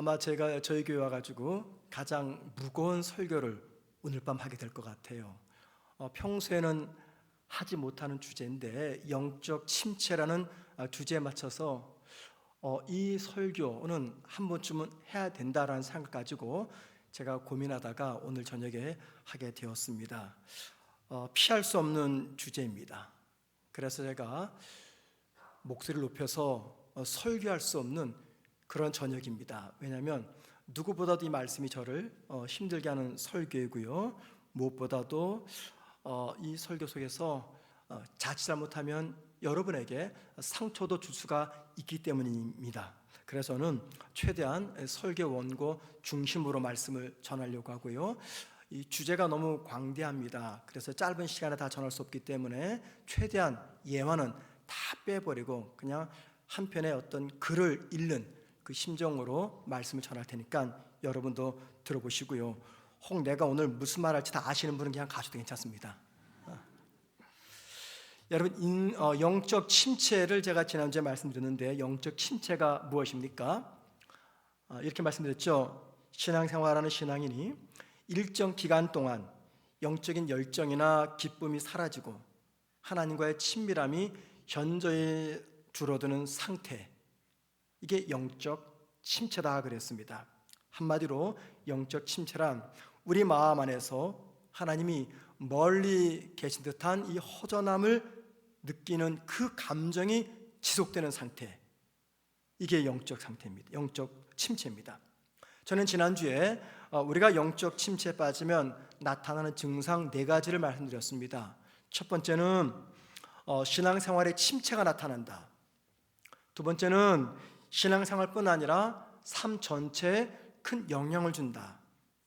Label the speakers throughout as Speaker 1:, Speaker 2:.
Speaker 1: 아마 제가 저희 교회 와가지고 가장 무거운 설교를 오늘 밤 하게 될 것 같아요. 평소에는 하지 못하는 주제인데 영적 침체라는 주제에 맞춰서 이 설교는 한 번쯤은 해야 된다라는 생각 가지고 제가 고민하다가 오늘 저녁에 하게 되었습니다. 피할 수 없는 주제입니다. 그래서 제가 목소리를 높여서 설교할 수 없는 그런 저녁입니다. 왜냐하면 누구보다도 이 말씀이 저를 힘들게 하는 설교이고요, 무엇보다도 이 설교 속에서 자칫 잘못하면 여러분에게 상처도 줄 수가 있기 때문입니다. 그래서 저는 최대한 설교 원고 중심으로 말씀을 전하려고 하고요, 이 주제가 너무 광대합니다. 그래서 짧은 시간에 다 전할 수 없기 때문에 최대한 예화는 다 빼버리고 그냥 한 편의 어떤 글을 읽는 그 심정으로 말씀을 전할 테니까 여러분도 들어보시고요, 혹 내가 오늘 무슨 말 할지 다 아시는 분은 그냥 가셔도 괜찮습니다. 여러분, 영적 침체를 제가 지난주에 말씀드렸는데 영적 침체가 무엇입니까? 이렇게 말씀드렸죠. 신앙생활하는 신앙인이 일정 기간 동안 영적인 열정이나 기쁨이 사라지고 하나님과의 친밀함이 현저히 줄어드는 상태, 이게 영적 침체다 그랬습니다. 한마디로 영적 침체란 우리 마음 안에서 하나님이 멀리 계신 듯한 이 허전함을 느끼는 그 감정이 지속되는 상태, 이게 영적 상태입니다. 영적 침체입니다. 저는 지난주에 우리가 영적 침체에 빠지면 나타나는 증상 4가지를 말씀드렸습니다. 첫 번째는 신앙생활에 침체가 나타난다. 두 번째는 신앙생활뿐 아니라 삶 전체에 큰 영향을 준다.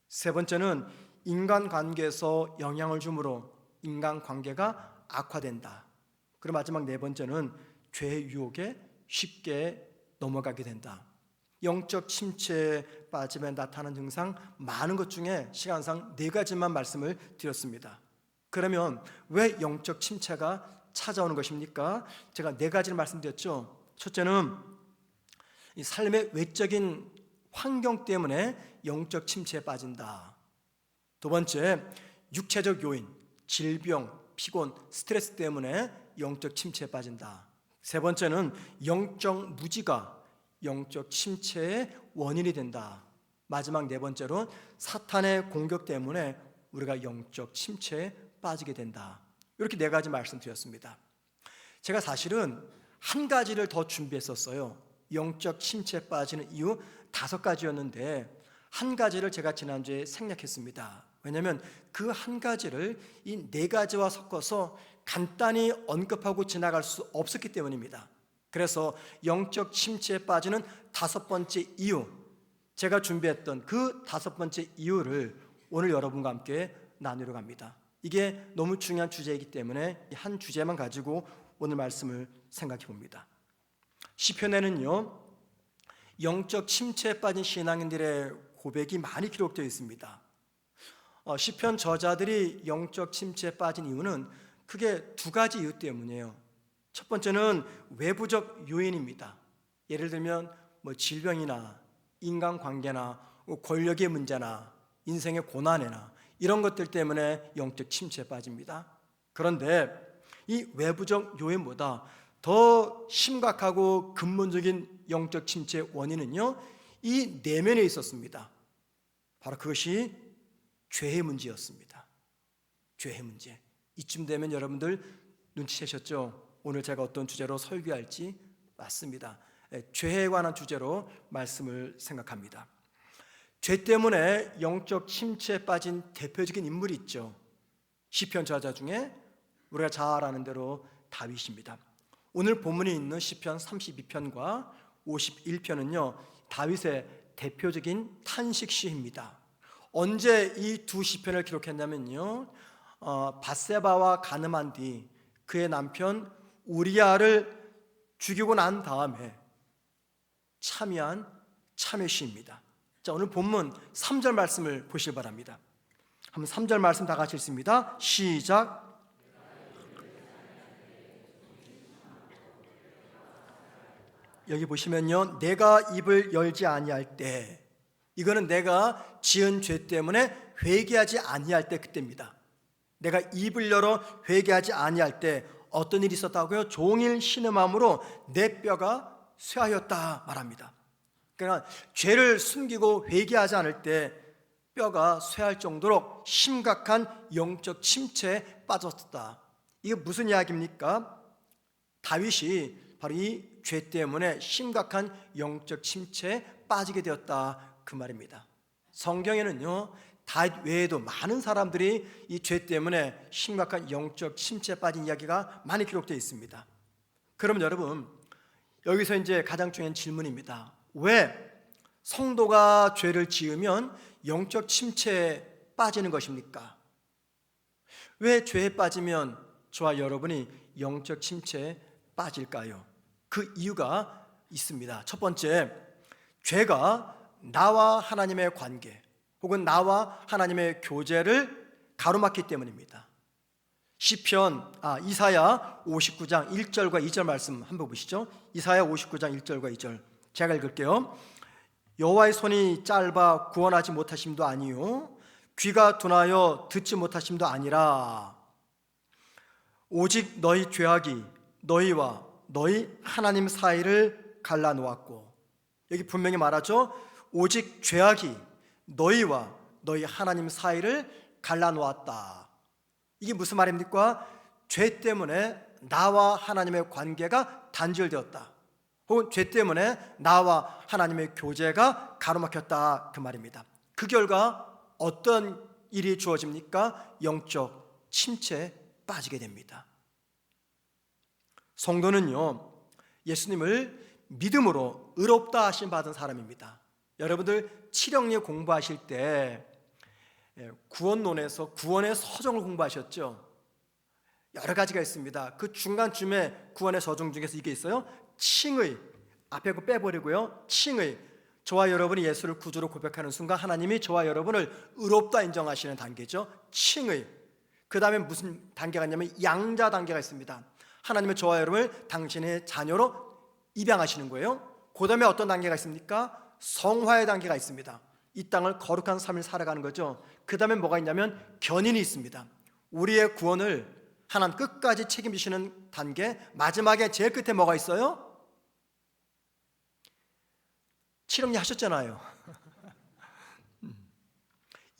Speaker 1: 세 번째는 인간관계에서 영향을 주므로 인간관계가 악화된다. 그리고 마지막 4번째는 죄의 유혹에 쉽게 넘어가게 된다. 영적 침체에 빠지면 나타나는 증상 많은 것 중에 시간상 4가지만 말씀을 드렸습니다. 그러면 왜 영적 침체가 찾아오는 것입니까? 제가 4가지를 말씀드렸죠. 첫째는 이 삶의 외적인 환경 때문에 영적 침체에 빠진다. 두 번째, 육체적 요인, 질병, 피곤, 스트레스 때문에 영적 침체에 빠진다. 세 번째는 영적 무지가 영적 침체의 원인이 된다. 마지막 4번째로 사탄의 공격 때문에 우리가 영적 침체에 빠지게 된다. 이렇게 4가지 말씀드렸습니다. 제가 사실은 한 가지를 더 준비했었어요. 영적 침체에 빠지는 이유 5가지였는데 한 가지를 제가 지난주에 생략했습니다. 왜냐하면 그 한 가지를 이 4가지와 섞어서 간단히 언급하고 지나갈 수 없었기 때문입니다. 그래서 영적 침체에 빠지는 5번째 이유, 제가 준비했던 그 5번째 이유를 오늘 여러분과 함께 나누려고 합니다. 이게 너무 중요한 주제이기 때문에 한 주제만 가지고 오늘 말씀을 생각해 봅니다. 시편에는요, 영적 침체에 빠진 신앙인들의 고백이 많이 기록되어 있습니다. 시편 저자들이 영적 침체에 빠진 이유는 크게 2가지 이유 때문이에요. 첫 번째는 외부적 요인입니다. 예를 들면 질병이나 인간관계나 권력의 문제나 인생의 고난이나 이런 것들 때문에 영적 침체에 빠집니다. 그런데 이 외부적 요인보다 더 심각하고 근본적인 영적 침체의 원인은요, 이 내면에 있었습니다. 바로 그것이 죄의 문제였습니다. 죄의 문제. 이쯤 되면 여러분들 눈치채셨죠? 오늘 제가 어떤 주제로 설교할지. 맞습니다. 죄에 관한 주제로 말씀을 생각합니다. 죄 때문에 영적 침체에 빠진 대표적인 인물이 있죠. 시편 저자 중에 우리가 잘 아는 대로 다윗입니다. 오늘 본문에 있는 시편 32편과 51편은요 다윗의 대표적인 탄식시입니다. 언제 이 2 시편을 기록했냐면요, 밧세바와 간음한 뒤 그의 남편 우리아를 죽이고 난 다음에 참여한 참회시입니다. 자, 오늘 본문 3절 말씀을 보시기 바랍니다. 한번 3절 말씀 다 같이 읽습니다. 시작. 여기 보시면요, 내가 입을 열지 아니할 때 이거는 내가 지은 죄 때문에 회개하지 아니할 때 그때입니다. 내가 입을 열어 회개하지 아니할 때 어떤 일이 있었다고요? 종일 신음함으로 내 뼈가 쇠하였다 말합니다. 그러니까 죄를 숨기고 회개하지 않을 때 뼈가 쇠할 정도로 심각한 영적 침체에 빠졌다. 이게 무슨 이야기입니까? 다윗이 바로 이 죄 때문에 심각한 영적 침체에 빠지게 되었다 그 말입니다. 성경에는요, 다윗 외에도 많은 사람들이 이 죄 때문에 심각한 영적 침체에 빠진 이야기가 많이 기록되어 있습니다. 그러면 여러분, 여기서 이제 가장 중요한 질문입니다. 왜 성도가 죄를 지으면 영적 침체에 빠지는 것입니까? 왜 죄에 빠지면 저와 여러분이 영적 침체에 빠질까요? 그 이유가 있습니다. 첫 번째, 죄가 나와 하나님의 관계 혹은 나와 하나님의 교제를 가로막기 때문입니다. 이사야 59장 1절과 2절 말씀 한번 보시죠. 이사야 59장 1절과 2절 제가 읽을게요. 여호와의 손이 짧아 구원하지 못하심도 아니요 귀가 둔하여 듣지 못하심도 아니라 오직 너희 죄악이 너희와 너희 하나님 사이를 갈라놓았고, 여기 분명히 말하죠. 오직 죄악이 너희와 너희 하나님 사이를 갈라놓았다. 이게 무슨 말입니까? 죄 때문에 나와 하나님의 관계가 단절되었다, 혹은 죄 때문에 나와 하나님의 교제가 가로막혔다 그 말입니다. 그 결과 어떤 일이 주어집니까? 영적 침체에 빠지게 됩니다. 성도는요, 예수님을 믿음으로 의롭다 하심 받은 사람입니다. 여러분들 칠영리 공부하실 때 구원론에서 구원의 서정을 공부하셨죠? 여러 가지가 있습니다. 그 중간쯤에 구원의 서정 중에서 이게 있어요. 칭의, 앞에 거 빼버리고요. 칭의, 저와 여러분이 예수를 구주로 고백하는 순간 하나님이 저와 여러분을 의롭다 인정하시는 단계죠. 칭의. 그 다음에 무슨 단계가 있냐면 양자 단계가 있습니다. 하나님은 저와 여러분을 당신의 자녀로 입양하시는 거예요. 그 다음에 어떤 단계가 있습니까? 성화의 단계가 있습니다. 이 땅을 거룩한 삶을 살아가는 거죠. 그 다음에 뭐가 있냐면 견인이 있습니다. 우리의 구원을 하나님 끝까지 책임지시는 단계, 마지막에 제일 끝에 뭐가 있어요? 칠영리 하셨잖아요.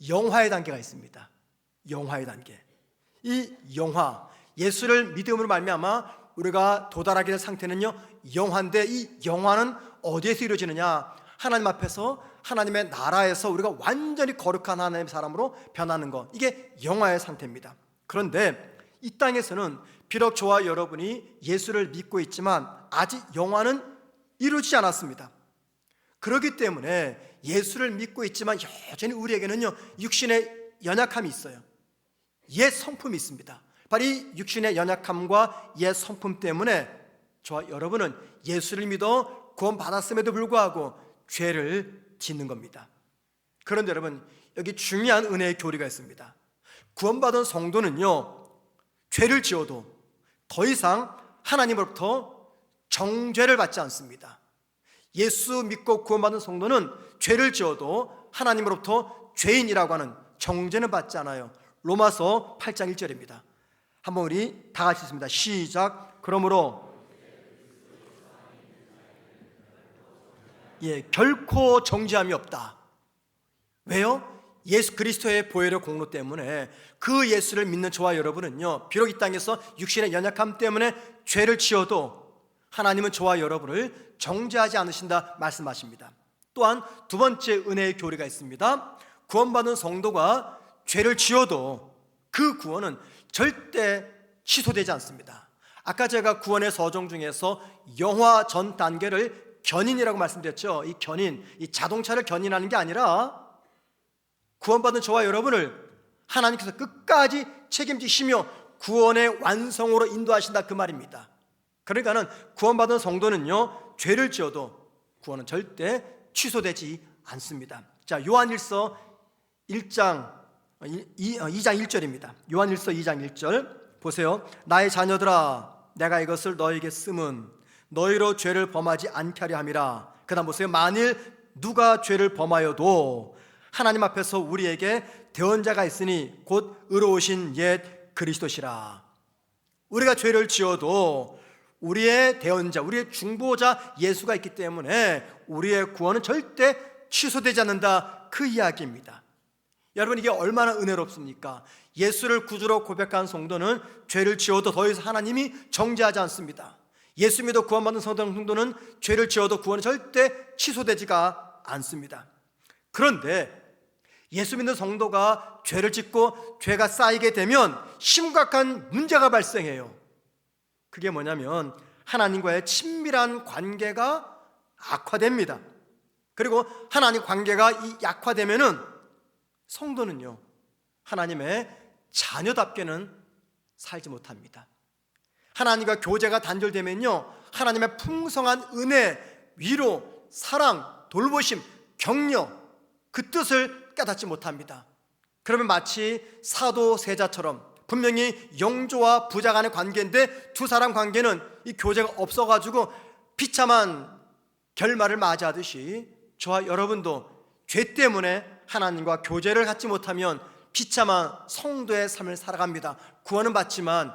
Speaker 1: 영화의 단계가 있습니다. 영화의 단계. 이 영화, 예수를 믿음으로 말미암아 우리가 도달하게 될 상태는요, 영화인데 이 영화는 어디에서 이루어지느냐? 하나님 앞에서, 하나님의 나라에서 우리가 완전히 거룩한 하나님의 사람으로 변하는 것, 이게 영화의 상태입니다. 그런데 이 땅에서는 비록 저와 여러분이 예수를 믿고 있지만 아직 영화는 이루어지지 않았습니다. 그렇기 때문에 예수를 믿고 있지만 여전히 우리에게는요, 육신의 연약함이 있어요. 옛 성품이 있습니다. 바로 이 육신의 연약함과 옛 성품 때문에 저와 여러분은 예수를 믿어 구원받았음에도 불구하고 죄를 짓는 겁니다. 그런데 여러분, 여기 중요한 은혜의 교리가 있습니다. 구원받은 성도는요, 죄를 지어도 더 이상 하나님으로부터 정죄를 받지 않습니다. 예수 믿고 구원받은 성도는 죄를 지어도 하나님으로부터 죄인이라고 하는 정죄는 받지 않아요. 로마서 8장 1절입니다. 한번 우리 다 같이 읽습니다. 시작. 그러므로 결코 정죄함이 없다. 왜요? 예수 그리스도의 보혈의 공로 때문에 그 예수를 믿는 저와 여러분은요, 비록 이 땅에서 육신의 연약함 때문에 죄를 지어도 하나님은 저와 여러분을 정죄하지 않으신다 말씀하십니다. 또한 두 번째 은혜의 교리가 있습니다. 구원받은 성도가 죄를 지어도 그 구원은 절대 취소되지 않습니다. 아까 제가 구원의 서정 중에서 영화 전 단계를 견인이라고 말씀드렸죠. 이 견인, 이 자동차를 견인하는 게 아니라 구원받은 저와 여러분을 하나님께서 끝까지 책임지시며 구원의 완성으로 인도하신다 그 말입니다. 그러니까는 구원받은 성도는요, 죄를 지어도 구원은 절대 취소되지 않습니다. 자, 요한일서 2장 1절입니다. 요한일서 2장 1절 보세요. 나의 자녀들아, 내가 이것을 너에게 쓰면 너희로 죄를 범하지 않게 하려 함이라. 그 다음 보세요. 만일 누가 죄를 범하여도 하나님 앞에서 우리에게 대언자가 있으니 곧 의로우신 옛 그리스도시라. 우리가 죄를 지어도 우리의 대언자, 우리의 중보자 예수가 있기 때문에 우리의 구원은 절대 취소되지 않는다, 그 이야기입니다. 여러분, 이게 얼마나 은혜롭습니까? 예수를 구주로 고백한 성도는 죄를 지어도 더 이상 하나님이 정죄하지 않습니다. 예수 믿어 구원받은 성도는 죄를 지어도 구원이 절대 취소되지가 않습니다. 그런데 예수 믿는 성도가 죄를 짓고 죄가 쌓이게 되면 심각한 문제가 발생해요. 그게 뭐냐면 하나님과의 친밀한 관계가 악화됩니다. 그리고 하나님 관계가 약화되면은 성도는요, 하나님의 자녀답게는 살지 못합니다. 하나님과 교제가 단절되면요, 하나님의 풍성한 은혜, 위로, 사랑, 돌보심, 격려, 그 뜻을 깨닫지 못합니다. 그러면 마치 사도세자처럼 분명히 영조와 부자 간의 관계인데 두 사람 관계는 이 교제가 없어가지고 비참한 결말을 맞이하듯이 저와 여러분도 죄 때문에 하나님과 교제를 갖지 못하면 비참한 성도의 삶을 살아갑니다. 구원은 받지만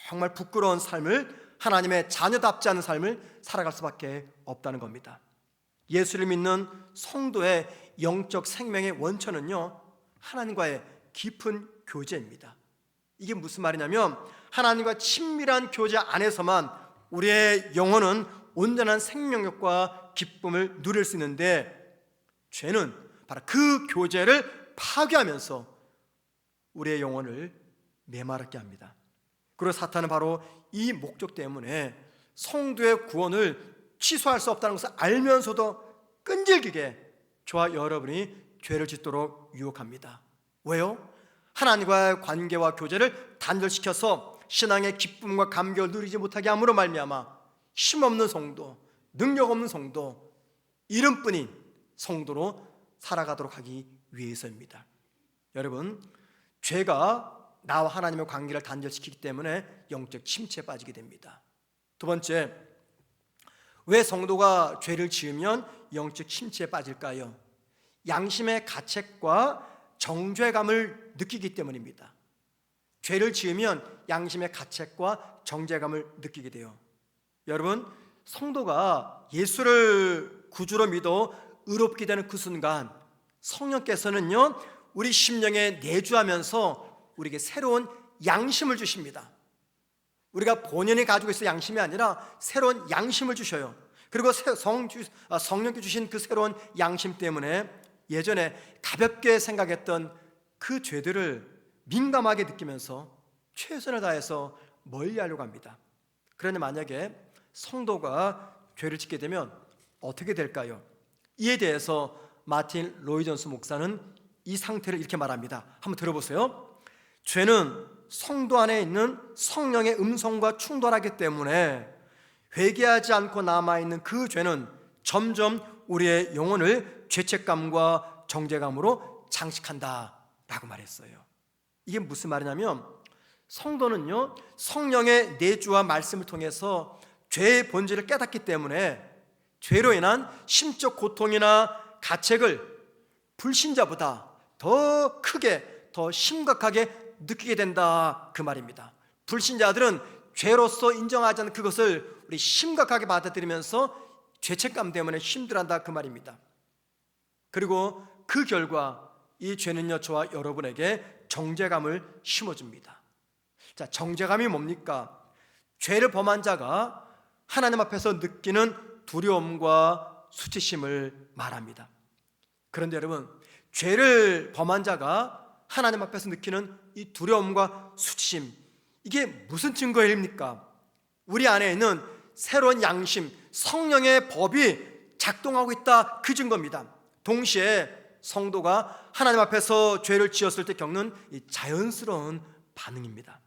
Speaker 1: 정말 부끄러운 삶을, 하나님의 자녀답지 않은 삶을 살아갈 수밖에 없다는 겁니다. 예수를 믿는 성도의 영적 생명의 원천은요, 하나님과의 깊은 교제입니다. 이게 무슨 말이냐면 하나님과 친밀한 교제 안에서만 우리의 영혼은 온전한 생명력과 기쁨을 누릴 수 있는데, 죄는 바로 그 교제를 파괴하면서 우리의 영혼을 메마르게 합니다. 그리고 사탄은 바로 이 목적 때문에 성도의 구원을 취소할 수 없다는 것을 알면서도 끈질기게 저와 여러분이 죄를 짓도록 유혹합니다. 왜요? 하나님과의 관계와 교제를 단절시켜서 신앙의 기쁨과 감격을 누리지 못하게 함으로 말미암아 힘없는 성도, 능력 없는 성도, 이름뿐인 성도로 살아가도록 하기 위해서입니다. 여러분, 죄가 나와 하나님의 관계를 단절시키기 때문에 영적 침체에 빠지게 됩니다. 두 번째, 왜 성도가 죄를 지으면 영적 침체에 빠질까요? 양심의 가책과 정죄감을 느끼기 때문입니다. 죄를 지으면 양심의 가책과 정죄감을 느끼게 돼요. 여러분, 성도가 예수를 구주로 믿어 의롭게 되는 그 순간 성령께서는요, 우리 심령에 내주하면서 우리에게 새로운 양심을 주십니다. 우리가 본연이 가지고 있을 양심이 아니라 새로운 양심을 주셔요. 그리고 성령께 주신 그 새로운 양심 때문에 예전에 가볍게 생각했던 그 죄들을 민감하게 느끼면서 최선을 다해서 멀리하려고 합니다. 그런데 만약에 성도가 죄를 짓게 되면 어떻게 될까요? 이에 대해서 마틴 로이존스 목사는 이 상태를 이렇게 말합니다. 한번 들어보세요. 죄는 성도 안에 있는 성령의 음성과 충돌하기 때문에 회개하지 않고 남아있는 그 죄는 점점 우리의 영혼을 죄책감과 정죄감으로 장식한다 라고 말했어요. 이게 무슨 말이냐면 성도는요, 성령의 내주와 말씀을 통해서 죄의 본질을 깨닫기 때문에 죄로 인한 심적 고통이나 가책을 불신자보다 더 크게, 더 심각하게 느끼게 된다, 그 말입니다. 불신자들은 죄로서 인정하지 않는 그것을 우리 심각하게 받아들이면서 죄책감 때문에 힘들어한다, 그 말입니다. 그리고 그 결과 이 죄는요, 저와 여러분에게 정죄감을 심어줍니다. 자, 정죄감이 뭡니까? 죄를 범한 자가 하나님 앞에서 느끼는 두려움과 수치심을 말합니다. 그런데 여러분, 죄를 범한 자가 하나님 앞에서 느끼는 이 두려움과 수치심, 이게 무슨 증거입니까? 우리 안에 있는 새로운 양심, 성령의 법이 작동하고 있다, 그 증거입니다. 동시에 성도가 하나님 앞에서 죄를 지었을 때 겪는 이 자연스러운 반응입니다.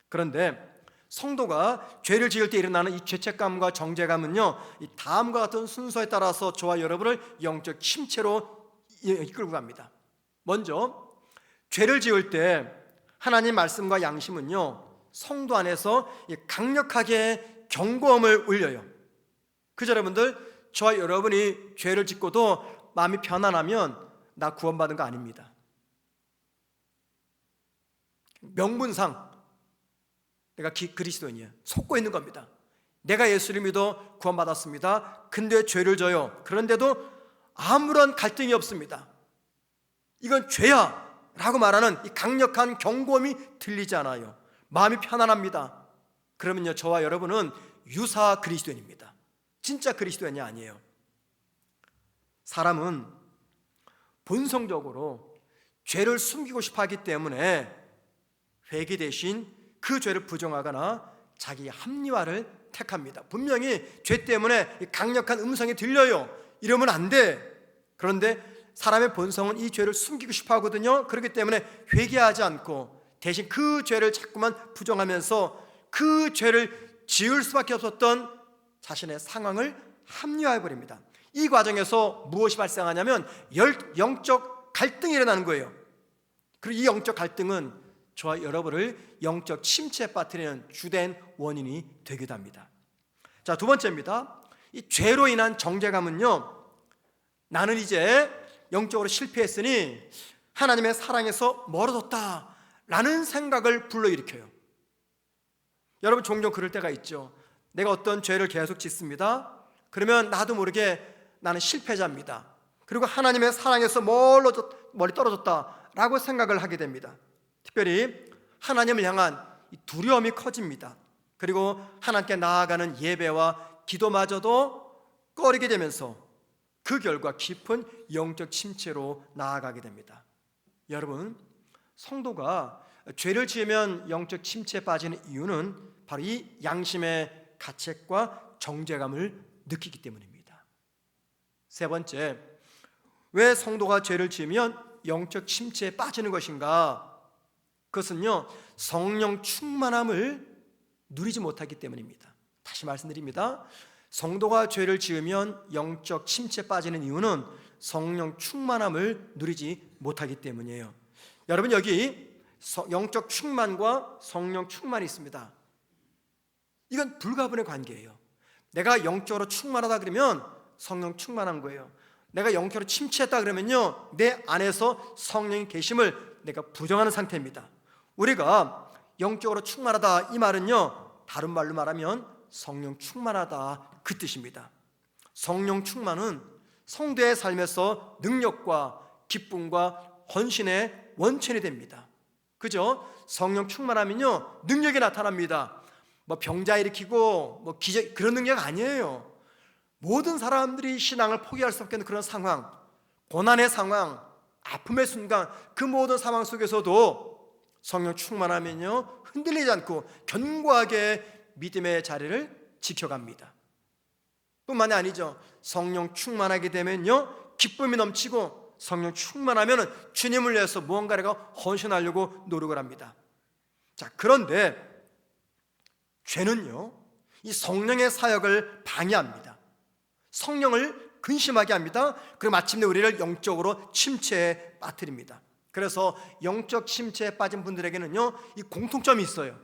Speaker 1: 그런데 성도가 죄를 지을 때 일어나는 이 죄책감과 정죄감은요, 이 다음과 같은 순서에 따라서 저와 여러분을 영적 침체로 이끌고 갑니다. 먼저 죄를 지을 때 하나님 말씀과 양심은요, 성도 안에서 강력하게 경고음을 울려요. 그죠 여러분들? 저와 여러분이 죄를 짓고도 마음이 편안하면 나 구원받은 거 아닙니다. 명분상 내가 그리스도인이야, 속고 있는 겁니다. 내가 예수를 믿어 구원받았습니다. 근데 죄를 져요. 그런데도 아무런 갈등이 없습니다. 이건 죄야 라고 말하는 이 강력한 경고음이 들리지 않아요. 마음이 편안합니다. 그러면요, 저와 여러분은 유사 그리스도인입니다. 진짜 그리스도인이 아니에요. 사람은 본성적으로 죄를 숨기고 싶어 하기 때문에 회개 대신 그 죄를 부정하거나 자기 합리화를 택합니다. 분명히 죄 때문에 강력한 음성이 들려요. 이러면 안 돼. 그런데 사람의 본성은 이 죄를 숨기고 싶어 하거든요. 그렇기 때문에 회개하지 않고 대신 그 죄를 자꾸만 부정하면서 그 죄를 지을 수밖에 없었던 자신의 상황을 합리화해버립니다. 이 과정에서 무엇이 발생하냐면 영적 갈등이 일어나는 거예요. 그리고 이 영적 갈등은 저와 여러분을 영적 침체에 빠뜨리는 주된 원인이 되기도 합니다. 자, 두 번째입니다. 이 죄로 인한 정죄감은요, 나는 이제 영적으로 실패했으니 하나님의 사랑에서 멀어졌다라는 생각을 불러일으켜요. 여러분, 종종 그럴 때가 있죠. 내가 어떤 죄를 계속 짓습니다. 그러면 나도 모르게 나는 실패자입니다. 그리고 하나님의 사랑에서 멀리 떨어졌다라고 생각을 하게 됩니다. 특별히 하나님을 향한 두려움이 커집니다. 그리고 하나님께 나아가는 예배와 기도마저도 꺼리게 되면서 그 결과 깊은 영적 침체로 나아가게 됩니다. 여러분, 성도가 죄를 지으면 영적 침체에 빠지는 이유는 바로 이 양심의 가책과 정죄감을 느끼기 때문입니다. 세 번째, 왜 성도가 죄를 지으면 영적 침체에 빠지는 것인가? 그것은요, 성령 충만함을 누리지 못하기 때문입니다. 다시 말씀드립니다. 성도가 죄를 지으면 영적 침체에 빠지는 이유는 성령 충만함을 누리지 못하기 때문이에요. 여러분, 여기 영적 충만과 성령 충만이 있습니다. 이건 불가분의 관계예요. 내가 영적으로 충만하다 그러면 성령 충만한 거예요. 내가 영적으로 침체했다 그러면요, 내 안에서 성령이 계심을 내가 부정하는 상태입니다. 우리가 영적으로 충만하다, 이 말은요, 다른 말로 말하면 성령 충만하다, 그 뜻입니다. 성령 충만은 성도의 삶에서 능력과 기쁨과 헌신의 원천이 됩니다. 그죠? 성령 충만하면요, 능력이 나타납니다. 뭐 병자 일으키고 뭐 기적, 그런 능력 아니에요. 모든 사람들이 신앙을 포기할 수 없겠는 그런 상황, 고난의 상황, 아픔의 순간, 그 모든 상황 속에서도 성령 충만하면요, 흔들리지 않고 견고하게 믿음의 자리를 지켜갑니다. 뿐만이 아니죠. 성령 충만하게 되면요, 기쁨이 넘치고, 성령 충만하면 주님을 위해서 무언가를 헌신하려고 노력을 합니다. 자, 그런데 죄는요, 이 성령의 사역을 방해합니다. 성령을 근심하게 합니다. 그리고 마침내 우리를 영적으로 침체에 빠뜨립니다. 그래서 영적 침체에 빠진 분들에게는요, 이 공통점이 있어요.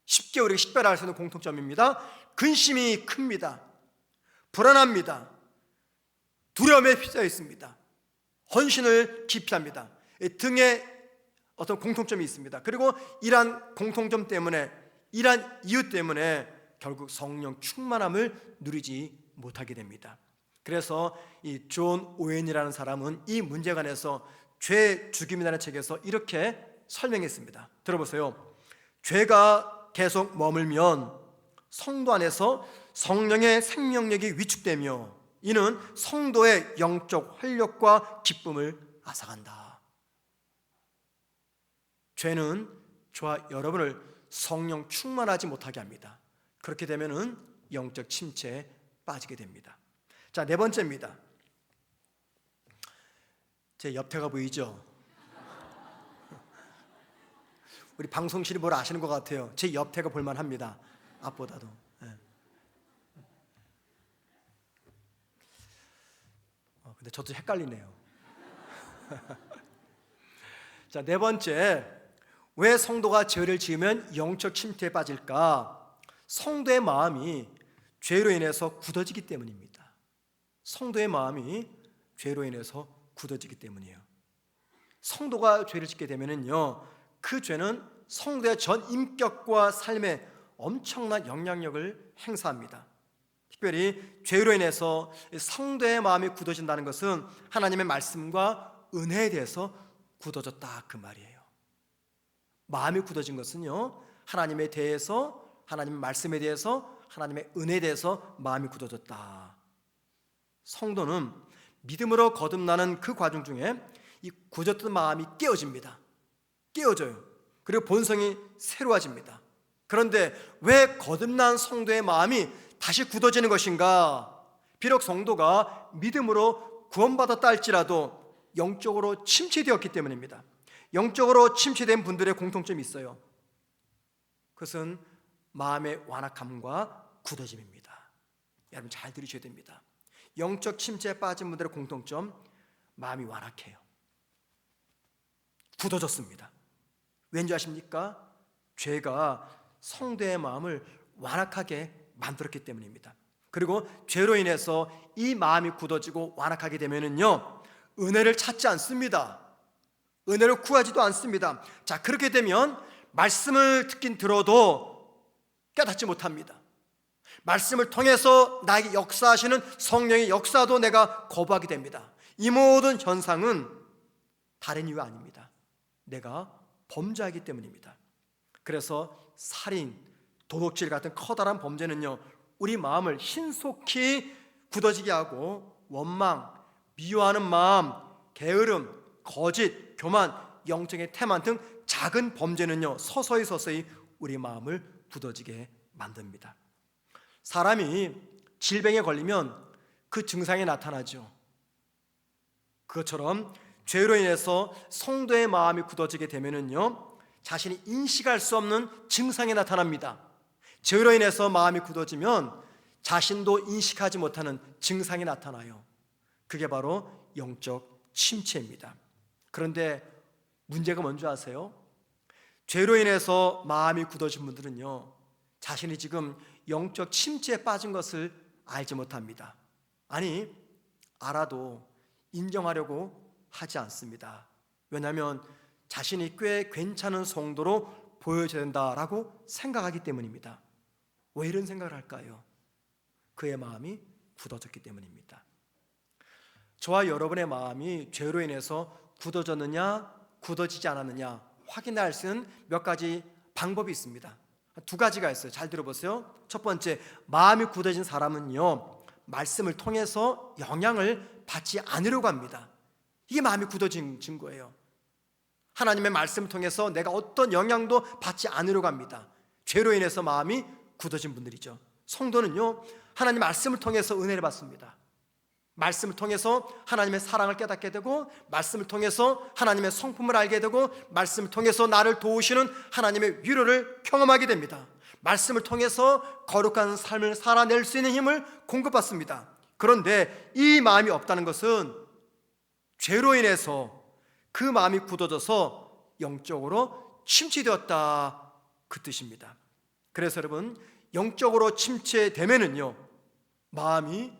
Speaker 1: 쉽게 우리가 식별할 수 있는 공통점입니다. 근심이 큽니다. 불안합니다. 두려움에 휩싸여 있습니다. 헌신을 기피합니다. 등에 어떤 공통점이 있습니다. 그리고 이러한 공통점 때문에, 이러한 이유 때문에 결국 성령 충만함을 누리지 못하게 됩니다. 그래서 이 존 오웬이라는 사람은 이 문제에 관해서 죄 죽임이라는 책에서 이렇게 설명했습니다. 들어보세요. 죄가 계속 머물면 성도 안에서 성령의 생명력이 위축되며 이는 성도의 영적 활력과 기쁨을 앗아간다. 죄는 저와 여러분을 성령 충만하지 못하게 합니다. 그렇게 되면은 영적 침체에 빠지게 됩니다. 자, 네 번째입니다. 제 옆태가 보이죠? 우리 방송실이 뭘 아시는 것 같아요. 제 옆태가 볼만합니다. 앞보다도. 네. 근데 저도 헷갈리네요. 자, 네 번째, 왜 성도가 죄를 지으면 영적 침체에 빠질까? 성도의 마음이 죄로 인해서 굳어지기 때문입니다. 성도의 마음이 죄로 인해서 굳어지기 때문이에요. 성도가 죄를 짓게 되면은요, 그 죄는 성도의 전 인격과 삶에 엄청난 영향력을 행사합니다. 특별히 죄로 인해서 성도의 마음이 굳어진다는 것은 하나님의 말씀과 은혜에 대해서 굳어졌다 그 말이에요. 마음이 굳어진 것은요, 하나님에 대해서, 하나님의 말씀에 대해서, 하나님의 은혜에 대해서 마음이 굳어졌다. 성도는 믿음으로 거듭나는 그 과정 중에 이 굳었던 마음이 깨어집니다. 깨어져요. 그리고 본성이 새로워집니다. 그런데 왜 거듭난 성도의 마음이 다시 굳어지는 것인가? 비록 성도가 믿음으로 구원받았다 할지라도 영적으로 침체되었기 때문입니다. 영적으로 침체된 분들의 공통점이 있어요. 그것은 마음의 완악함과 굳어짐입니다. 여러분 잘 들으셔야 됩니다. 영적 침체에 빠진 분들의 공통점, 마음이 완악해요. 굳어졌습니다. 왠지 아십니까? 죄가 성도의 마음을 완악하게 만들었기 때문입니다. 그리고 죄로 인해서 이 마음이 굳어지고 완악하게 되면은요, 은혜를 찾지 않습니다. 은혜를 구하지도 않습니다. 자, 그렇게 되면 말씀을 듣긴 들어도 깨닫지 못합니다. 말씀을 통해서 나에게 역사하시는 성령의 역사도 내가 거부하게 됩니다. 이 모든 현상은 다른 이유 아닙니다. 내가 범죄하기 때문입니다. 그래서 살인, 도둑질 같은 커다란 범죄는요, 우리 마음을 신속히 굳어지게 하고 원망, 미워하는 마음, 게으름, 거짓, 교만, 영적인 태만 등 작은 범죄는요, 서서히 우리 마음을 굳어지게 만듭니다. 사람이 질병에 걸리면 그 증상이 나타나죠. 그것처럼 죄로 인해서 성도의 마음이 굳어지게 되면은요, 자신이 인식할 수 없는 증상이 나타납니다. 죄로 인해서 마음이 굳어지면 자신도 인식하지 못하는 증상이 나타나요. 그게 바로 영적 침체입니다. 그런데 문제가 뭔지 아세요? 죄로 인해서 마음이 굳어진 분들은요, 자신이 지금 영적 침체에 빠진 것을 알지 못합니다. 아니, 알아도 인정하려고 하지 않습니다. 왜냐하면 자신이 꽤 괜찮은 성도로 보여져야 된다라고 생각하기 때문입니다. 왜 이런 생각을 할까요? 그의 마음이 굳어졌기 때문입니다. 저와 여러분의 마음이 죄로 인해서 굳어졌느냐, 굳어지지 않았느냐 확인할 수 있는 몇 가지 방법이 있습니다. 두 가지가 있어요. 잘 들어보세요. 첫 번째, 마음이 굳어진 사람은요, 말씀을 통해서 영향을 받지 않으려고 합니다. 이게 마음이 굳어진 증거예요. 하나님의 말씀을 통해서 내가 어떤 영향도 받지 않으려고 합니다. 죄로 인해서 마음이 굳어진 분들이죠. 성도는요, 하나님 말씀을 통해서 은혜를 받습니다. 말씀을 통해서 하나님의 사랑을 깨닫게 되고, 말씀을 통해서 하나님의 성품을 알게 되고, 말씀을 통해서 나를 도우시는 하나님의 위로를 경험하게 됩니다. 말씀을 통해서 거룩한 삶을 살아낼 수 있는 힘을 공급받습니다. 그런데 이 마음이 없다는 것은 죄로 인해서 그 마음이 굳어져서 영적으로 침체되었다 그 뜻입니다. 그래서 여러분, 영적으로 침체되면은요, 마음이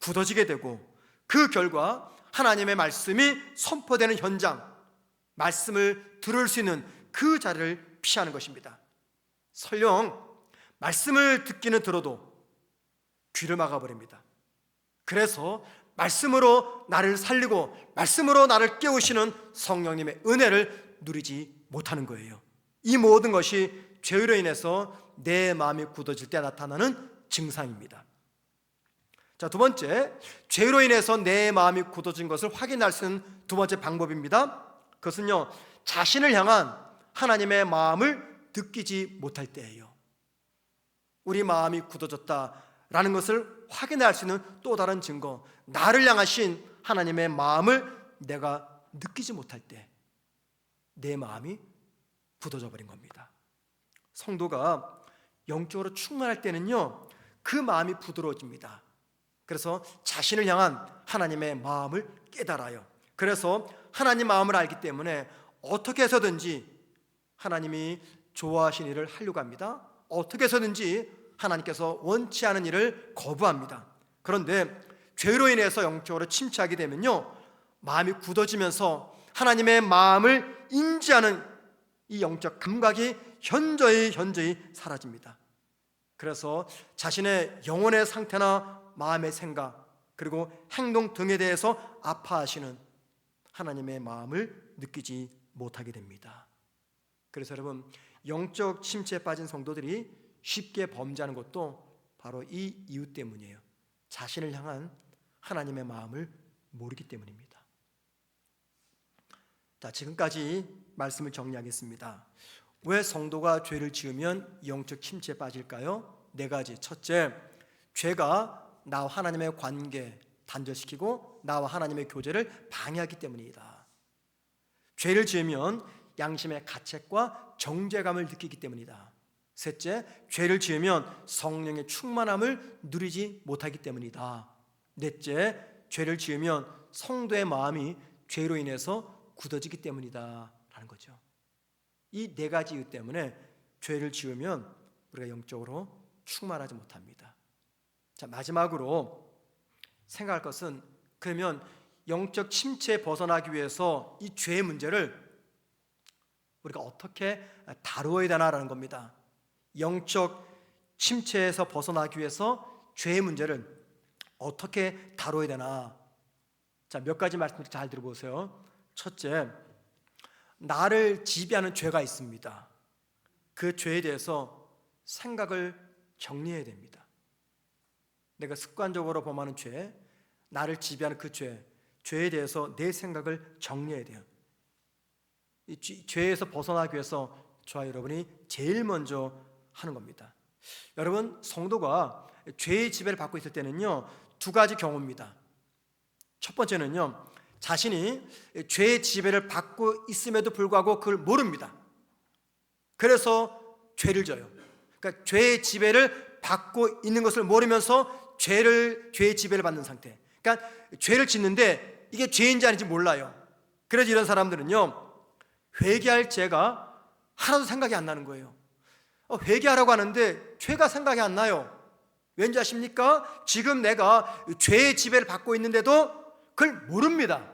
Speaker 1: 굳어지게 되고, 그 결과 하나님의 말씀이 선포되는 현장, 말씀을 들을 수 있는 그 자리를 피하는 것입니다. 설령 말씀을 듣기는 들어도 귀를 막아버립니다. 그래서 말씀으로 나를 살리고 말씀으로 나를 깨우시는 성령님의 은혜를 누리지 못하는 거예요. 이 모든 것이 죄로 인해서 내 마음이 굳어질 때 나타나는 증상입니다. 자, 두 번째, 죄로 인해서 내 마음이 굳어진 것을 확인할 수 있는 두 번째 방법입니다. 그것은요, 자신을 향한 하나님의 마음을 느끼지 못할 때예요. 우리 마음이 굳어졌다라는 것을 확인할 수 있는 또 다른 증거, 나를 향하신 하나님의 마음을 내가 느끼지 못할 때 내 마음이 굳어져 버린 겁니다. 성도가 영적으로 충만할 때는요, 그 마음이 부드러워집니다. 그래서 자신을 향한 하나님의 마음을 깨달아요. 그래서 하나님 마음을 알기 때문에 어떻게 해서든지 하나님이 좋아하신 일을 하려고 합니다. 어떻게 해서든지 하나님께서 원치 않은 일을 거부합니다. 그런데 죄로 인해서 영적으로 침체하게 되면요, 마음이 굳어지면서 하나님의 마음을 인지하는 이 영적 감각이 현저히 사라집니다. 그래서 자신의 영혼의 상태나 마음의 생각 그리고 행동 등에 대해서 아파하시는 하나님의 마음을 느끼지 못하게 됩니다. 그래서 여러분, 영적 침체에 빠진 성도들이 쉽게 범죄하는 것도 바로 이 이유 때문이에요. 자신을 향한 하나님의 마음을 모르기 때문입니다. 자, 지금까지 말씀을 정리하겠습니다. 왜 성도가 죄를 지으면 영적 침체에 빠질까요? 네 가지. 첫째, 죄가 나와 하나님의 관계 단절시키고 나와 하나님의 교제를 방해하기 때문이다. 죄를 지으면 양심의 가책과 정죄감을 느끼기 때문이다. 셋째, 죄를 지으면 성령의 충만함을 누리지 못하기 때문이다. 넷째, 죄를 지으면 성도의 마음이 죄로 인해서 굳어지기 때문이다 라는 거죠. 이 네 가지 이유 때문에 죄를 지으면 우리가 영적으로 충만하지 못합니다. 자, 마지막으로 생각할 것은, 그러면 영적 침체에 벗어나기 위해서 이 죄의 문제를 우리가 어떻게 다루어야 되나라는 겁니다. 영적 침체에서 벗어나기 위해서 죄의 문제를 어떻게 다뤄야 되나. 자, 몇 가지 말씀을 잘 들어보세요. 첫째, 나를 지배하는 죄가 있습니다. 그 죄에 대해서 생각을 정리해야 됩니다. 내가 습관적으로 범하는 죄, 나를 지배하는 그 죄에 대해서 내 생각을 정리해야 돼요. 이 죄에서 벗어나기 위해서 저와 여러분이 제일 먼저 하는 겁니다. 여러분, 성도가 죄의 지배를 받고 있을 때는요, 두 가지 경우입니다. 첫 번째는요, 자신이 죄의 지배를 받고 있음에도 불구하고 그걸 모릅니다. 그래서 죄를 져요. 그러니까 죄의 지배를 받고 있는 것을 모르면서 죄의 지배를 받는 상태. 그러니까 죄를 짓는데 이게 죄인지 아닌지 몰라요. 그래서 이런 사람들은요, 회개할 죄가 하나도 생각이 안 나는 거예요. 회개하라고 하는데 죄가 생각이 안 나요. 왠지 아십니까? 지금 내가 죄의 지배를 받고 있는데도 그걸 모릅니다.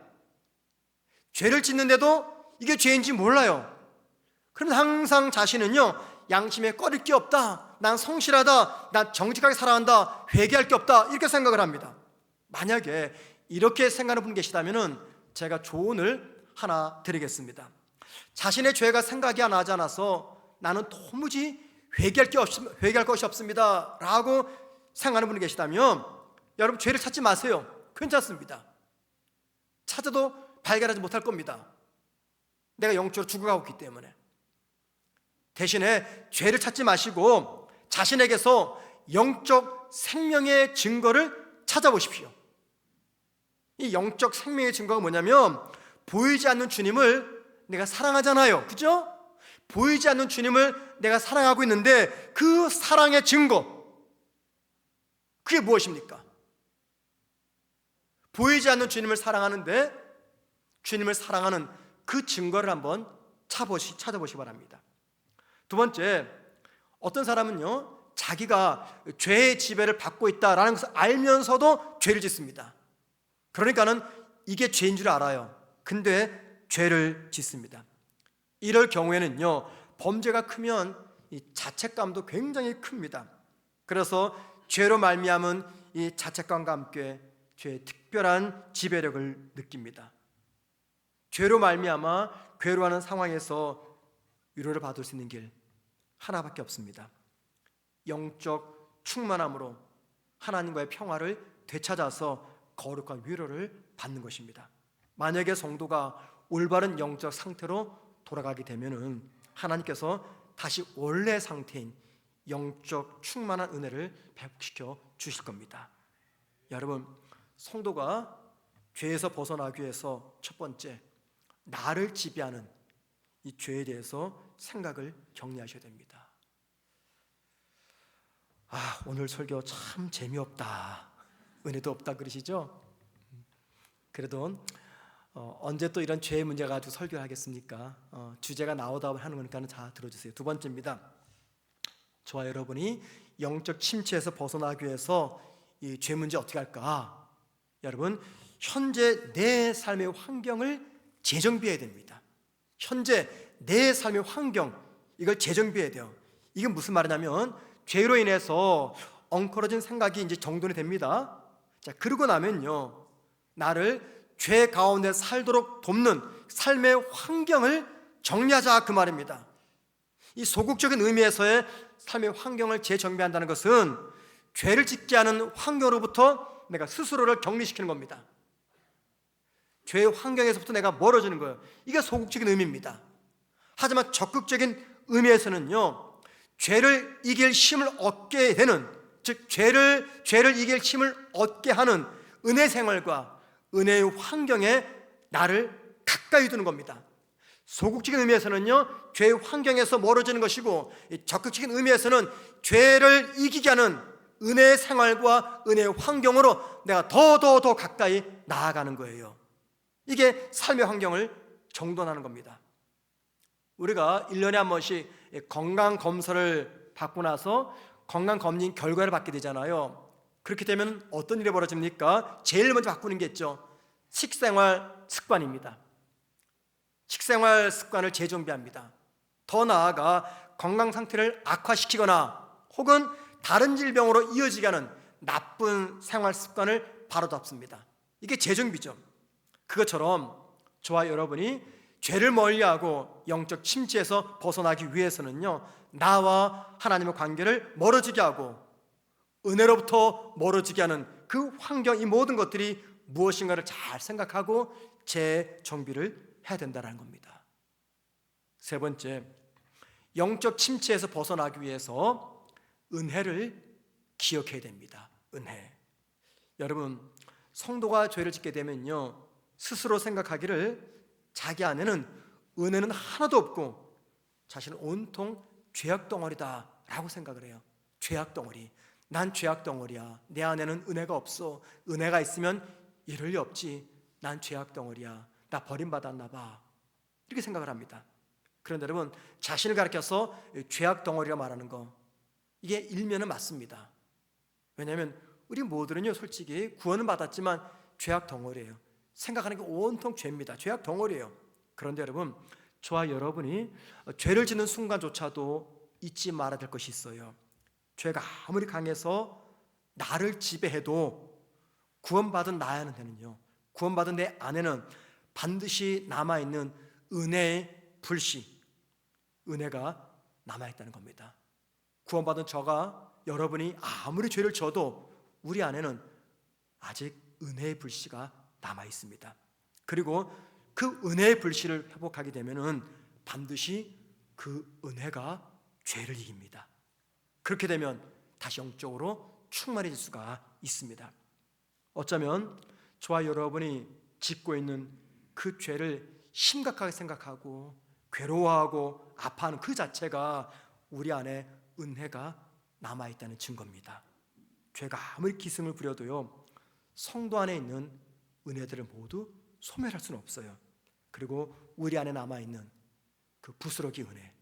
Speaker 1: 죄를 짓는데도 이게 죄인지 몰라요. 그럼 항상 자신은요, 양심에 꺼릴 게 없다, 난 성실하다, 난 정직하게 살아간다, 회개할 게 없다, 이렇게 생각을 합니다. 만약에 이렇게 생각하는 분 계시다면 제가 조언을 하나 드리겠습니다. 자신의 죄가 생각이 안 나지 않아서 나는 도무지 회개할 것이 없습니다 라고 생각하는 분이 계시다면 여러분, 죄를 찾지 마세요. 괜찮습니다. 찾아도 발견하지 못할 겁니다. 내가 영적으로 죽어가고 있기 때문에. 대신에 죄를 찾지 마시고 자신에게서 영적 생명의 증거를 찾아보십시오. 이 영적 생명의 증거가 뭐냐면, 보이지 않는 주님을 내가 사랑하잖아요. 그죠? 보이지 않는 주님을 내가 사랑하고 있는데 그 사랑의 증거, 그게 무엇입니까? 보이지 않는 주님을 사랑하는데 주님을 사랑하는 그 증거를 한번 찾아보시기 바랍니다. 두 번째, 어떤 사람은요, 자기가 죄의 지배를 받고 있다라는 것을 알면서도 죄를 짓습니다. 그러니까는 이게 죄인 줄 알아요. 근데 죄를 짓습니다. 이럴 경우에는요, 범죄가 크면 이 자책감도 굉장히 큽니다. 그래서 죄로 말미암은 이 자책감과 함께 죄의 특별한 지배력을 느낍니다. 죄로 말미암아 괴로워하는 상황에서 위로를 받을 수 있는 길 하나밖에 없습니다. 영적 충만함으로 하나님과의 평화를 되찾아서 거룩한 위로를 받는 것입니다. 만약에 성도가 올바른 영적 상태로 돌아가게 되면은 하나님께서 다시 원래 상태인 영적 충만한 은혜를 회복시켜 주실 겁니다. 여러분, 성도가 죄에서 벗어나기 위해서 첫 번째, 나를 지배하는 이 죄에 대해서 생각을 정리하셔야 됩니다. 오늘 설교 참 재미없다, 은혜도 없다 그러시죠? 그래도 언제 또 이런 죄의 문제 가지고 설교를 하겠습니까? 주제가 나오다 하는 거니까 잘 들어주세요. 두 번째입니다. 저와 여러분이 영적 침체에서 벗어나기 위해서 이 죄 문제 어떻게 할까? 여러분, 현재 내 삶의 환경을 재정비해야 됩니다. 현재 내 삶의 환경, 이걸 재정비해야 돼요. 이게 무슨 말이냐면, 죄로 인해서 엉클어진 생각이 이제 정돈이 됩니다. 자, 그러고 나면요, 나를 죄 가운데 살도록 돕는 삶의 환경을 정리하자, 그 말입니다. 이 소극적인 의미에서의 삶의 환경을 재정비한다는 것은 죄를 짓게 하는 환경으로부터 내가 스스로를 격리시키는 겁니다. 죄의 환경에서부터 내가 멀어지는 거예요. 이게 소극적인 의미입니다. 하지만 적극적인 의미에서는요, 죄를 이길 힘을 얻게 되는, 즉 죄를 이길 힘을 얻게 하는 은혜 생활과 은혜의 환경에 나를 가까이 두는 겁니다. 소극적인 의미에서는요, 죄의 환경에서 멀어지는 것이고, 적극적인 의미에서는 죄를 이기게 하는 은혜의 생활과 은혜의 환경으로 내가 더 가까이 나아가는 거예요. 이게 삶의 환경을 정돈하는 겁니다. 우리가 1년에 한 번씩 건강검사를 받고 나서 건강검진 결과를 받게 되잖아요. 그렇게 되면 어떤 일이 벌어집니까? 제일 먼저 바꾸는 게 있죠. 식생활 습관입니다. 식생활 습관을 재정비합니다. 더 나아가 건강 상태를 악화시키거나 혹은 다른 질병으로 이어지게 하는 나쁜 생활 습관을 바로잡습니다. 이게 재정비죠. 그것처럼 저와 여러분이 죄를 멀리하고 영적 침체에서 벗어나기 위해서는요, 나와 하나님의 관계를 멀어지게 하고 은혜로부터 멀어지게 하는 그 환경, 이 모든 것들이 무엇인가를 잘 생각하고 재정비를 해야 된다는 겁니다. 세 번째, 영적 침체에서 벗어나기 위해서 은혜를 기억해야 됩니다. 은혜. 여러분, 성도가 죄를 짓게 되면요, 스스로 생각하기를 자기 안에는 은혜는 하나도 없고 자신은 온통 죄악 덩어리다 라고 생각을 해요. 죄악 덩어리. 난 죄악 덩어리야. 내 안에는 은혜가 없어. 은혜가 있으면 이럴 리 없지. 난 죄악 덩어리야. 나 버림받았나 봐. 이렇게 생각을 합니다. 그런데 여러분, 자신을 가리켜서 죄악 덩어리라 말하는 거, 이게 일면은 맞습니다. 왜냐하면 우리 모두는요, 솔직히 구원은 받았지만 죄악 덩어리예요. 생각하는 게 온통 죄입니다. 죄악 덩어리예요. 그런데 여러분, 저와 여러분이 죄를 짓는 순간조차도 잊지 말아야 될 것이 있어요. 죄가 아무리 강해서 나를 지배해도 구원받은 나 안에는요, 구원받은 내 안에는 반드시 남아있는 은혜의 불씨, 은혜가 남아있다는 겁니다. 구원받은 저가, 여러분이 아무리 죄를 져도 우리 안에는 아직 은혜의 불씨가 남아있습니다. 그리고 그 은혜의 불씨를 회복하게 되면은 반드시 그 은혜가 죄를 이깁니다. 그렇게 되면 다시 영적으로 충만해질 수가 있습니다. 어쩌면 저와 여러분이 짓고 있는 그 죄를 심각하게 생각하고 괴로워하고 아파하는 그 자체가 우리 안에 은혜가 남아있다는 증거입니다. 죄가 아무리 기승을 부려도요, 성도 안에 있는 은혜들을 모두 소멸할 수는 없어요. 그리고 우리 안에 남아있는 그 부스러기 은혜,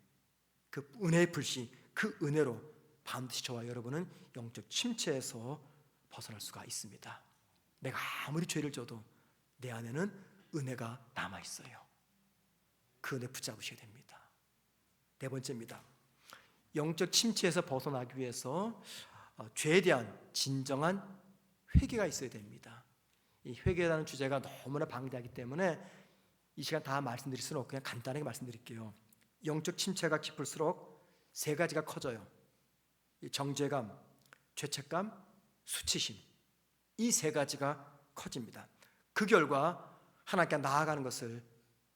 Speaker 1: 그 은혜의 불씨, 그 은혜로 반드시 저와 여러분은 영적 침체에서 벗어날 수가 있습니다. 내가 아무리 죄를 져도 내 안에는 은혜가 남아있어요. 그 은혜 붙잡으셔야 됩니다. 네 번째입니다. 영적 침체에서 벗어나기 위해서 죄에 대한 진정한 회개가 있어야 됩니다. 이 회개라는 주제가 너무나 방대하기 때문에 이 시간 다 말씀드릴 수는 없고 그냥 간단하게 말씀드릴게요. 영적 침체가 깊을수록 세 가지가 커져요. 정죄감, 죄책감, 수치심, 이 세 가지가 커집니다. 그 결과 하나님께 나아가는 것을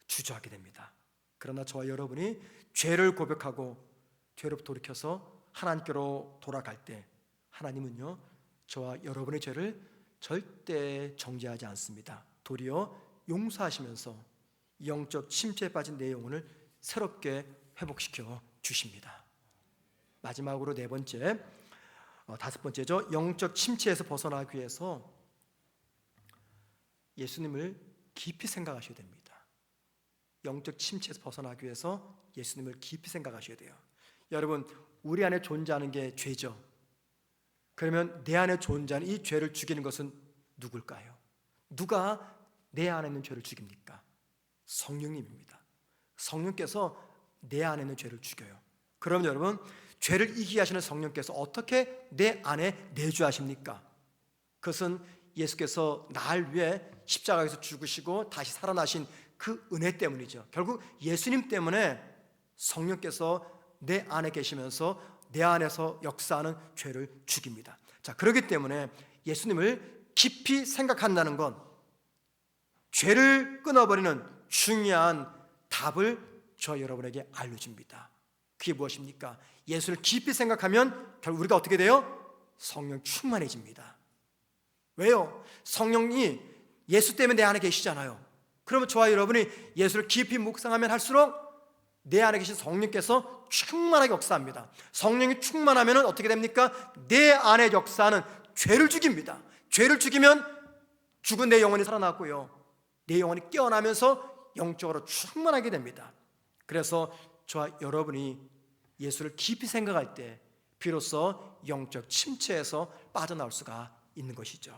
Speaker 1: 주저하게 됩니다. 그러나 저와 여러분이 죄를 고백하고 죄로부터 돌이켜서 하나님께로 돌아갈 때 하나님은요, 저와 여러분의 죄를 절대 정죄하지 않습니다. 도리어 용서하시면서 영적 침체에 빠진 내 영혼을 새롭게 회복시켜 주십니다. 마지막으로 네 번째, 다섯 번째죠. 영적 침체에서 벗어나기 위해서 예수님을 깊이 생각하셔야 됩니다. 영적 침체에서 벗어나기 위해서 예수님을 깊이 생각하셔야 돼요. 여러분, 우리 안에 존재하는 게 죄죠. 그러면 내 안에 존재하는 이 죄를 죽이는 것은 누굴까요? 누가 내 안에 있는 죄를 죽입니까? 성령님입니다. 성령께서 내 안에 있는 죄를 죽여요. 그럼 여러분, 죄를 이기게 하시는 성령께서 어떻게 내 안에 내주하십니까? 그것은 예수께서 날 위해 십자가에서 죽으시고 다시 살아나신 그 은혜 때문이죠. 결국 예수님 때문에 성령께서 내 안에 계시면서 내 안에서 역사하는 죄를 죽입니다. 자, 그렇기 때문에 예수님을 깊이 생각한다는 건 죄를 끊어버리는 중요한 답을 저 여러분에게 알려줍니다. 그게 무엇입니까? 예수를 깊이 생각하면 결국 우리가 어떻게 돼요? 성령 충만해집니다. 왜요? 성령이 예수 때문에 내 안에 계시잖아요. 그러면 저와 여러분이 예수를 깊이 묵상하면 할수록 내 안에 계신 성령께서 충만하게 역사합니다. 성령이 충만하면 어떻게 됩니까? 내 안에 역사하는 죄를 죽입니다. 죄를 죽이면 죽은 내 영혼이 살아나고요, 내 영혼이 깨어나면서 영적으로 충만하게 됩니다. 그래서 저와 여러분이 예수를 깊이 생각할 때 비로소 영적 침체에서 빠져나올 수가 있는 것이죠.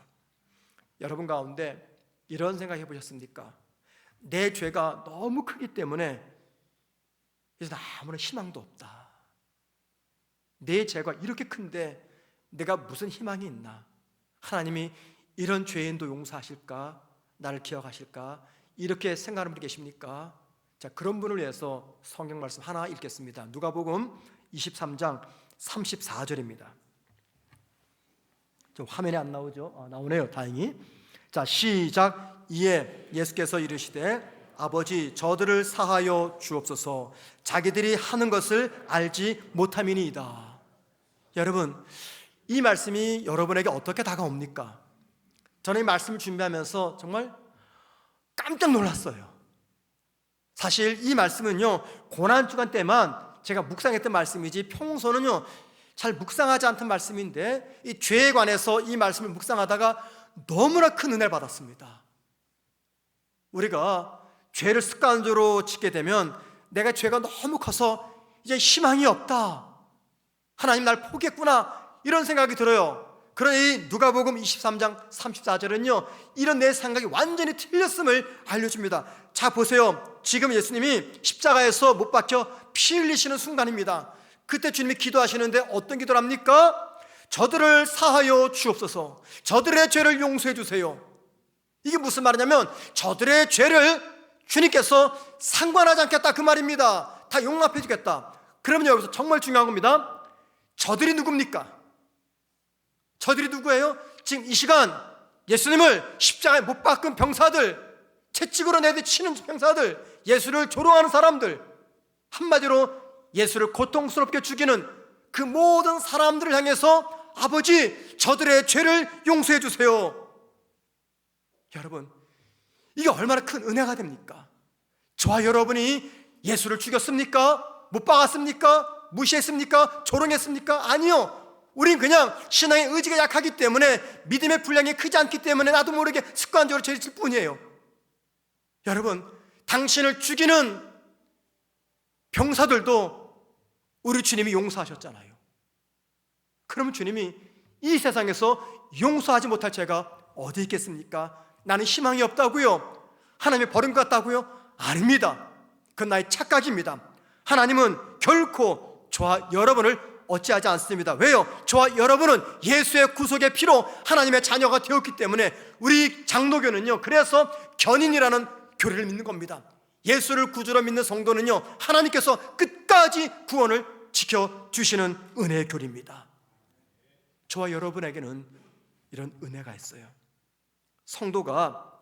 Speaker 1: 여러분 가운데 이런 생각 해보셨습니까? 내 죄가 너무 크기 때문에 이제 아무런 희망도 없다. 내 죄가 이렇게 큰데 내가 무슨 희망이 있나? 하나님이 이런 죄인도 용서하실까? 나를 기억하실까? 이렇게 생각하는 분이 계십니까? 자, 그런 분을 위해서 성경 말씀 하나 읽겠습니다. 누가복음 23장 34절입니다. 좀 화면에 안 나오죠? 나오네요, 다행히. 자, 시작. 이에 예수께서 이르시되 아버지, 저들을 사하여 주옵소서. 자기들이 하는 것을 알지 못함이니이다. 여러분, 이 말씀이 여러분에게 어떻게 다가옵니까? 저는 이 말씀을 준비하면서 정말 깜짝 놀랐어요. 사실 이 말씀은요, 고난주간 때만 제가 묵상했던 말씀이지 평소는요 잘 묵상하지 않던 말씀인데, 이 죄에 관해서 이 말씀을 묵상하다가 너무나 큰 은혜를 받았습니다. 우리가 죄를 습관적으로 짓게 되면 내가 죄가 너무 커서 이제 희망이 없다, 하나님 날 포기했구나, 이런 생각이 들어요. 그러니 누가복음 23장 34절은요 이런 내 생각이 완전히 틀렸음을 알려줍니다. 자, 보세요. 지금 예수님이 십자가에서 못 박혀 피 흘리시는 순간입니다. 그때 주님이 기도하시는데 어떤 기도를 합니까? 저들을 사하여 주옵소서. 저들의 죄를 용서해 주세요. 이게 무슨 말이냐면 저들의 죄를 주님께서 상관하지 않겠다, 그 말입니다. 다 용납해 주겠다. 그러면 여기서 정말 중요한 겁니다. 저들이 누굽니까? 저들이 누구예요? 지금 이 시간 예수님을 십자가에 못 박은 병사들, 채찍으로 내리치는 병사들, 예수를 조롱하는 사람들, 한마디로 예수를 고통스럽게 죽이는 그 모든 사람들을 향해서 아버지, 저들의 죄를 용서해 주세요. 여러분, 이게 얼마나 큰 은혜가 됩니까? 저와 여러분이 예수를 죽였습니까? 못 박았습니까? 무시했습니까? 조롱했습니까? 아니요. 우린 그냥 신앙의 의지가 약하기 때문에, 믿음의 분량이 크지 않기 때문에 나도 모르게 습관적으로 죄를 질 뿐이에요. 여러분, 당신을 죽이는 병사들도 우리 주님이 용서하셨잖아요. 그러면 주님이 이 세상에서 용서하지 못할 죄가 어디 있겠습니까? 나는 희망이 없다고요? 하나님이 버린 것 같다고요? 아닙니다. 그건 나의 착각입니다. 하나님은 결코 저와 여러분을 어찌하지 않습니다. 왜요? 저와 여러분은 예수의 구속의 피로 하나님의 자녀가 되었기 때문에. 우리 장로교는요, 그래서 견인이라는 교리를 믿는 겁니다. 예수를 구주로 믿는 성도는요, 하나님께서 끝까지 구원을 지켜주시는 은혜의 교리입니다. 저와 여러분에게는 이런 은혜가 있어요. 성도가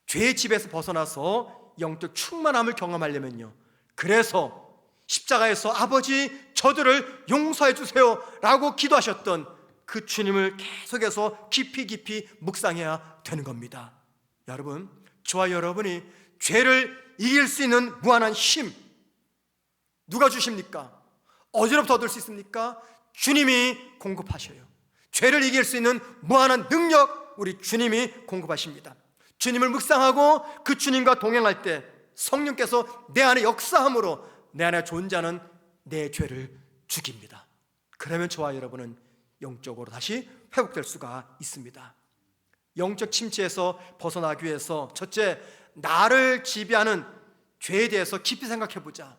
Speaker 1: 죄의 집에서 벗어나서 영적 충만함을 경험하려면요, 그래서 십자가에서 아버지, 저들을 용서해 주세요 라고 기도하셨던 그 주님을 계속해서 깊이 묵상해야 되는 겁니다. 여러분, 저와 여러분이 죄를 이길 수 있는 무한한 힘 누가 주십니까? 어디로부터 얻을 수 있습니까? 주님이 공급하셔요. 죄를 이길 수 있는 무한한 능력, 우리 주님이 공급하십니다. 주님을 묵상하고 그 주님과 동행할 때 성령께서 내 안에 역사함으로 내 안에 존재하는 내 죄를 죽입니다. 그러면 저와 여러분은 영적으로 다시 회복될 수가 있습니다. 영적 침체에서 벗어나기 위해서 첫째, 나를 지배하는 죄에 대해서 깊이 생각해 보자.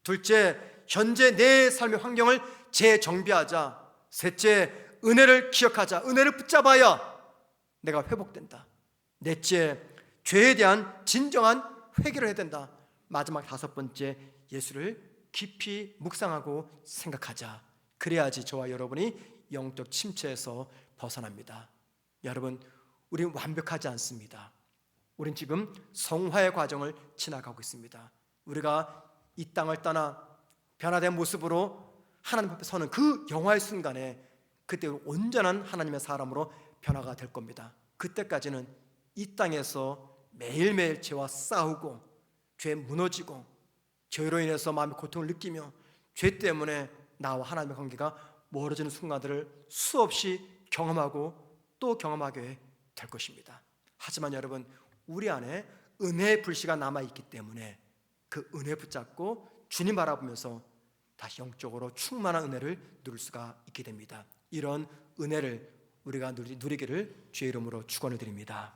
Speaker 1: 둘째, 현재 내 삶의 환경을 재정비하자. 셋째, 은혜를 기억하자. 은혜를 붙잡아야 내가 회복된다. 넷째, 죄에 대한 진정한 회개를 해야 된다. 마지막 다섯 번째, 예수를 깊이 묵상하고 생각하자. 그래야지 저와 여러분이 영적 침체에서 벗어납니다. 여러분, 우리는 완벽하지 않습니다. 우린 지금 성화의 과정을 지나가고 있습니다. 우리가 이 땅을 떠나 변화된 모습으로 하나님 앞에 서는 그 영화의 순간에 그때 온전한 하나님의 사람으로 변화가 될 겁니다. 그때까지는 이 땅에서 매일매일 죄와 싸우고 죄에 무너지고 죄로 인해서 마음의 고통을 느끼며 죄 때문에 나와 하나님의 관계가 멀어지는 순간들을 수없이 경험하고 또 경험하게 될 것입니다. 하지만 여러분, 우리 안에 은혜의 불씨가 남아있기 때문에 그 은혜 붙잡고 주님 바라보면서 다시 영적으로 충만한 은혜를 누릴 수가 있게 됩니다. 이런 은혜를 우리가 누리기를 주의 이름으로 축원을 드립니다.